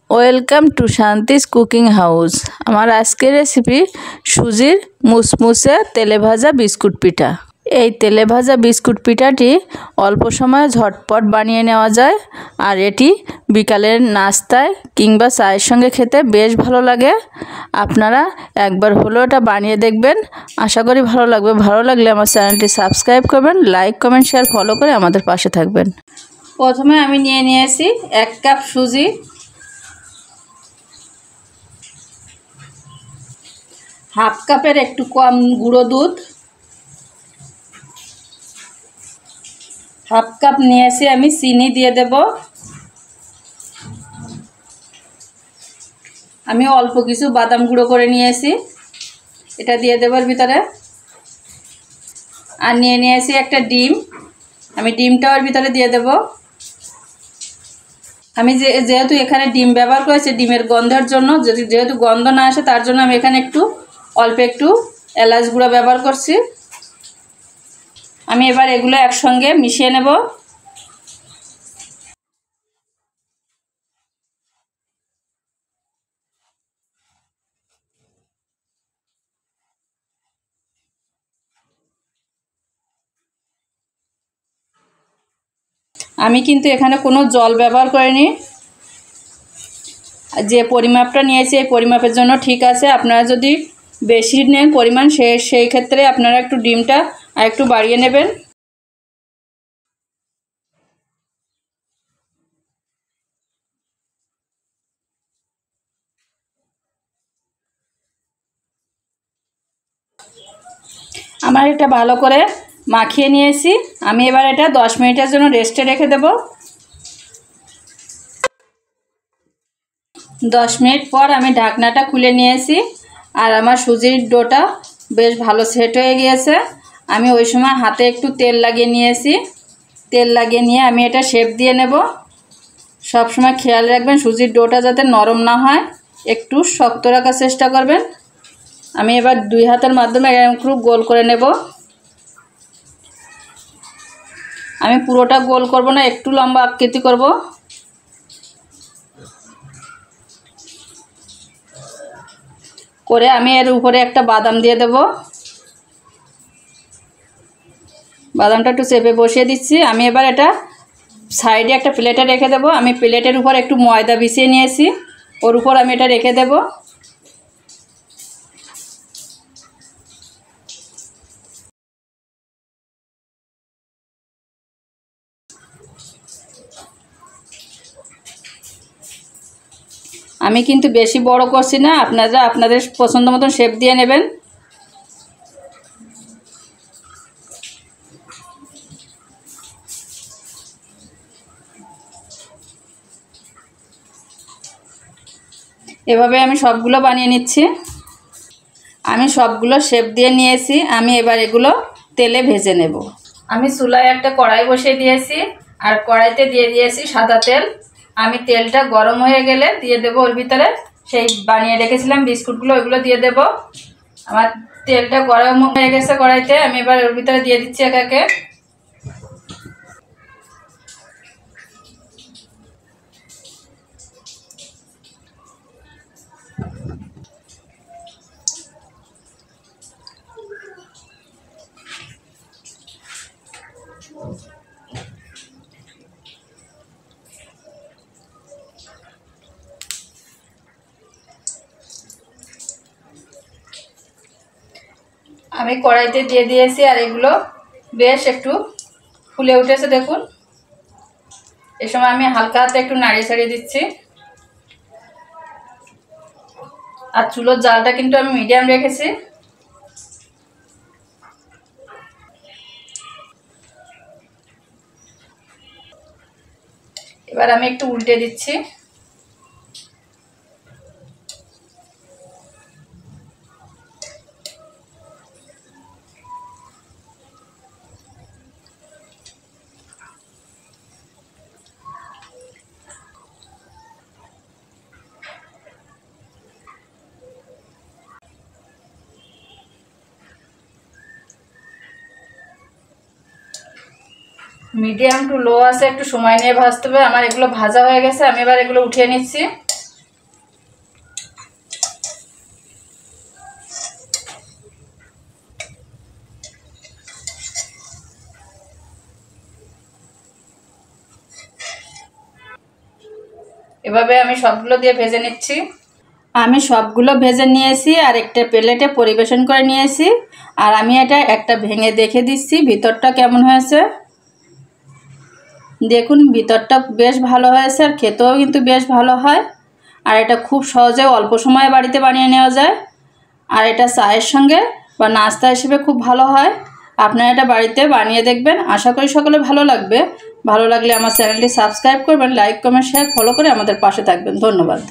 Welcome to Shanti's cooking house. আমার আজকের recipe সুজির মুসমুসে তেলে ভাজা বিস্কুট পিঠা। এই তেলে ভাজা বিস্কুট পিঠাটি অল্প সময়ে ঝটপট বানিয়ে নেওয়া যায়, আর এটি বিকালের নাস্তায় কিংবা চায়ের সঙ্গে খেতে বেশ ভালো লাগে। আপনারা একবার হলেও এটা বানিয়ে দেখবেন, আশা করি ভালো লাগবে। ভালো লাগলে আমার চ্যানেলটি সাবস্ক্রাইব করবেন, লাইক কমেন্ট শেয়ার ফলো করে আমাদের পাশে থাকবেন। প্রথমে আমি নিয়ে নিয়েছি 1 কাপ সুজি, হাফ কাপের একটু কম গুঁড়ো দুধ, হাফ কাপ নিয়েছি আমি চিনি দিয়ে দেব। আমি অল্প কিছু বাদাম গুঁড়ো করে নিয়েছি, এটা দিয়ে দেবার ভিতরে। আর নিয়ে নিয়েছি একটা ডিম, আমি ডিমটাও এর ভিতরে দিয়ে দেব। আমি যেহেতু এখানে ডিম ব্যবহার করেছি ডিমের গন্ধের জন্য, যেহেতু গন্ধ না আসে তার জন্য আমি এখানে অল্প একটু এলাচ গুঁড়ো ব্যবহার করছি। আমি এবার এগুলো একসঙ্গে মিশিয়ে নেব। আমি কিন্তু এখানে কোনো জল ব্যবহার করিনি, যে পরিমাপটা নিয়েছি এই পরিমাপের জন্য ঠিক আছে। আপনারা যদি বেশি নেন পরিমাণ সেই ক্ষেত্রে আপনারা একটু ডিমটা আর একটু বাড়িয়ে নেবেন। আমার এটা ভালো করে মাখিয়ে নিয়েছি, আমি এবার এটা 10 মিনিটের জন্য রেস্টে রেখে দেব। 10 মিনিট পর আমি ঢাকনাটা খুলে নিয়েছি, আর আমার সুজির ডোটা বেশ ভালো সেট হয়ে গিয়েছে। আমি ওই সময় হাতে একটু তেল লাগিয়ে নিয়েছি, তেল লাগিয়ে নিয়ে আমি এটা শেপ দিয়ে নেব। সব সময় খেয়াল রাখবেন সুজির ডোটা যাতে নরম না হয়, একটু শক্ত রাখার চেষ্টা করবেন। আমি এবার 2 হাতের মাধ্যমে একটু গোল করে নেব। আমি পুরোটা গোল করব না, একটু লম্বা আকৃতি করব। করে আমি এর উপরে একটা বাদাম দিয়ে দেব। বাদামটা একটু চেপে বসিয়ে দিচ্ছি। আমি এবার এটা সাইডে একটা প্লেটে রেখে দেব। আমি প্লেটের উপর একটু ময়দা বিছিয়ে নিয়েছি, ওর উপর আমি এটা রেখে দেব। আমি কিন্তু বেশি বড় করছি না, আপনারা আপনাদের পছন্দ মতন শেপ দিয়ে নেবেন। এভাবে আমি সবগুলো বানিয়ে নিচ্ছি। আমি সবগুলো শেপ দিয়ে নিয়েছি, আমি এবার এগুলো তেলে ভেজে নেব। আমি চুলায় একটা কড়াই বসিয়ে দিয়েছি, আর কড়াইতে দিয়ে দিয়েছি সাদা তেল। আমি তেলটা গরম হয়ে গেলে দিয়ে দেব ওর ভিতরে সেই বানিয়ে রেখেছিলাম বিস্কুটগুলো, ওইগুলো দিয়ে দেব। আমার তেলটা গরম হয়ে গেছে কড়াইতে, আমি এবার ওর ভিতরে দিয়ে দিচ্ছি একে একে। আমি কড়াইতে দিয়ে দিয়েছি, আর এগুলো বেশ একটু ফুলে উঠেছে দেখুন। এ সময় আমি হালকা হাতে একটু নাড়িয়ে ছাড়িয়ে দিচ্ছি। আর চুলোর জালটা কিন্তু আমি মিডিয়াম রেখেছি। এবার আমি একটু উল্টে দিচ্ছি। মিডিয়াম টু লো আছে একটু সময় নিয়ে ভাজতে হবে। আমার এগুলো ভাজা হয়ে গেছে, আমি এবার এগুলো উঠিয়ে নিচ্ছি। এভাবে আমি সবগুলো দিয়ে ভেজে নিচ্ছি। আমি সবগুলো ভেজে নিয়েছি আর একটা প্লেটে পরিবেশন করে নিয়েছি। আর আমি এটা একটা ভেঙে দেখে দিচ্ছি ভিতরটা কেমন হয়েছে। দেখুন ভিতরটা বেশ ভালো হয়েছে আর খেতেও কিন্তু বেশ ভালো হয়। আর এটা খুব সহজে অল্প সময়ে বাড়িতে বানিয়ে নেওয়া যায়। আর এটা চায়ের সঙ্গে বা নাস্তা হিসেবে খুব ভালো হয়। আপনারা এটা বাড়িতে বানিয়ে দেখবেন, আশা করি সকলে ভালো লাগবে। ভালো লাগলে আমার চ্যানেলটি সাবস্ক্রাইব করবেন, লাইক কমেন্ট শেয়ার ফলো করে আমাদের পাশে থাকবেন। ধন্যবাদ।